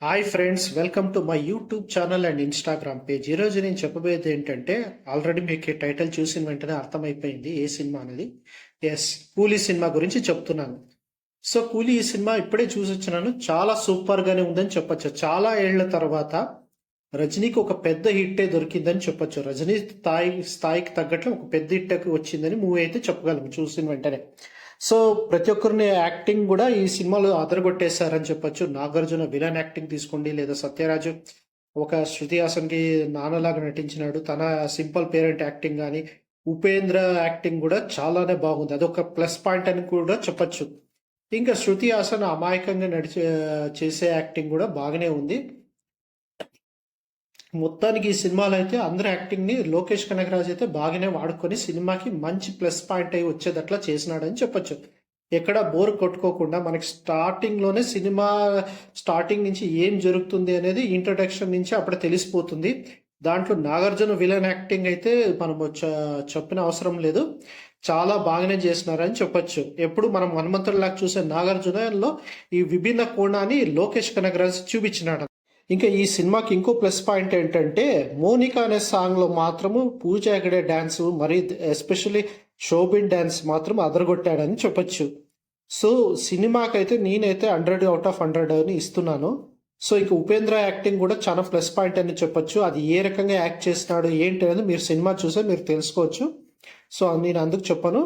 Hi friends, welcome to my YouTube channel and Instagram page. ఈరోజు నేను చెప్పబోయేది ఏంటంటే, ఆల్రెడీ మీకు టైటిల్ చూసిన వెంటనే అర్థమైపోయింది ఏ సినిమా అనేది. ఎస్, కూలీ సినిమా గురించి చెప్తున్నాను. సో కూలీ ఈ సినిమా ఇప్పుడే చూసి వచ్చినాను. చాలా సూపర్గానే ఉందని చెప్పొచ్చు. చాలా ఏళ్ల తర్వాత రజనీకి ఒక పెద్ద హిట్టే దొరికిందని చెప్పొచ్చు. రజనీ స్థాయికి తగ్గట్లు ఒక పెద్ద హిట్ వచ్చిందని మూవీ అయితే చెప్పగలము చూసిన వెంటనే. సో ప్రతి ఒక్కరిని యాక్టింగ్ కూడా ఈ సినిమాలో అదరగొట్టేశారని చెప్పొచ్చు. నాగార్జున విలన్ యాక్టింగ్ తీసుకోండి, లేదా సత్యరాజు ఒక శృతి హాసన్కి నాన్నలాగా నటించినాడు. తన సింపుల్ పేరెంట్ యాక్టింగ్ కానీ, ఉపేంద్ర యాక్టింగ్ కూడా చాలానే బాగుంది. అదొక ప్లస్ పాయింట్ అని కూడా చెప్పొచ్చు. ఇంకా శృతి హాసన్ అమాయకంగా చేసే యాక్టింగ్ కూడా బాగానే ఉంది. మొత్తానికి ఈ సినిమాలో అయితే అందరు యాక్టింగ్ ని లోకేష్ కనగరాజ్ అయితే బాగానే వాడుకొని సినిమాకి మంచి ప్లస్ పాయింట్ అయి వచ్చేదట్లా చేసినాడని చెప్పొచ్చు. ఎక్కడ బోర్ కొట్టుకోకుండా మనకి స్టార్టింగ్ లోనే సినిమా స్టార్టింగ్ నుంచి ఏం జరుగుతుంది అనేది ఇంట్రొడక్షన్ నుంచి అప్పుడే తెలిసిపోతుంది. దాంట్లో నాగార్జున విలన్ యాక్టింగ్ అయితే మనం చెప్పిన అవసరం లేదు, చాలా బాగానే చేసినారని చెప్పొచ్చు. ఎప్పుడు మనం హనుమంతుడిలాగా చూసే నాగార్జునలో ఈ విభిన్న కోణాన్ని లోకేష్ కనగరాజ్ చూపించినాడు. ఇంకా ఈ సినిమాకి ఇంకో ప్లస్ పాయింట్ ఏంటంటే, మోనికా అనే సాంగ్లో మాత్రము పూజ హెగడే డ్యాన్స్, మరి ఎస్పెషల్లీ షోబిన్ డ్యాన్స్ మాత్రం అదరగొట్టాడని చెప్పొచ్చు. సో సినిమాకైతే నేనైతే 100/100 అని ఇస్తున్నాను. సో ఇక ఉపేంద్ర యాక్టింగ్ కూడా చాలా ప్లస్ పాయింట్ అని చెప్పొచ్చు. అది ఏ రకంగా యాక్ట్ చేస్తున్నాడు ఏంటి అనేది మీరు సినిమా చూసే మీరు తెలుసుకోవచ్చు. సో నేను అందుకు చెప్పాను.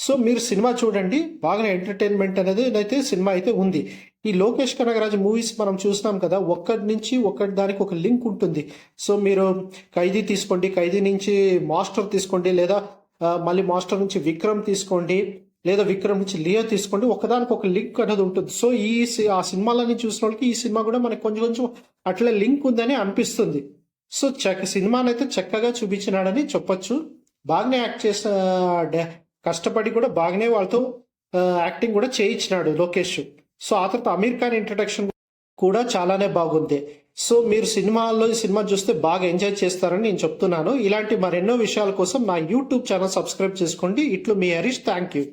సో మీరు సినిమా చూడండి, బాగా ఎంటర్టైన్మెంట్ అనేది అయితే సినిమా అయితే ఉంది. ఈ లోకేష్ కనగరాజ్ మూవీస్ మనం చూసినాం కదా, ఒక్కటి నుంచి ఒక్కటి దానికి ఒక లింక్ ఉంటుంది. సో మీరు ఖైదీ తీసుకోండి, ఖైదీ నుంచి మాస్టర్ తీసుకోండి, లేదా మళ్ళీ మాస్టర్ నుంచి విక్రమ్ తీసుకోండి, లేదా విక్రమ్ నుంచి లియో తీసుకోండి, ఒకదానికి ఒక లింక్ అనేది ఉంటుంది. సో ఆ సినిమాలన్నీ చూసిన వాళ్ళకి ఈ సినిమా కూడా మనకి కొంచెం కొంచెం అట్లా లింక్ ఉందని అనిపిస్తుంది. సో సినిమాని అయితే చక్కగా చూపించినాడని చెప్పొచ్చు. బాగానే యాక్ట్ చేసిన, కష్టపడి కూడా బాగానే వాళ్ళతో యాక్టింగ్ కూడా చేయించినాడు లోకేష్. సో ఆ తర్వాత అమీర్ ఖాన్ ఇంట్రడక్షన్ కూడా చాలానే బాగుంది. సో మీరు సినిమా చూస్తే బాగా ఎంజాయ్ చేస్తారని నేను చెప్తున్నాను. ఇలాంటి మరెన్నో విషయాల కోసం నా యూట్యూబ్ ఛానల్ సబ్స్క్రైబ్ చేసుకోండి. ఇట్లు మీ హరీష్. Thank you.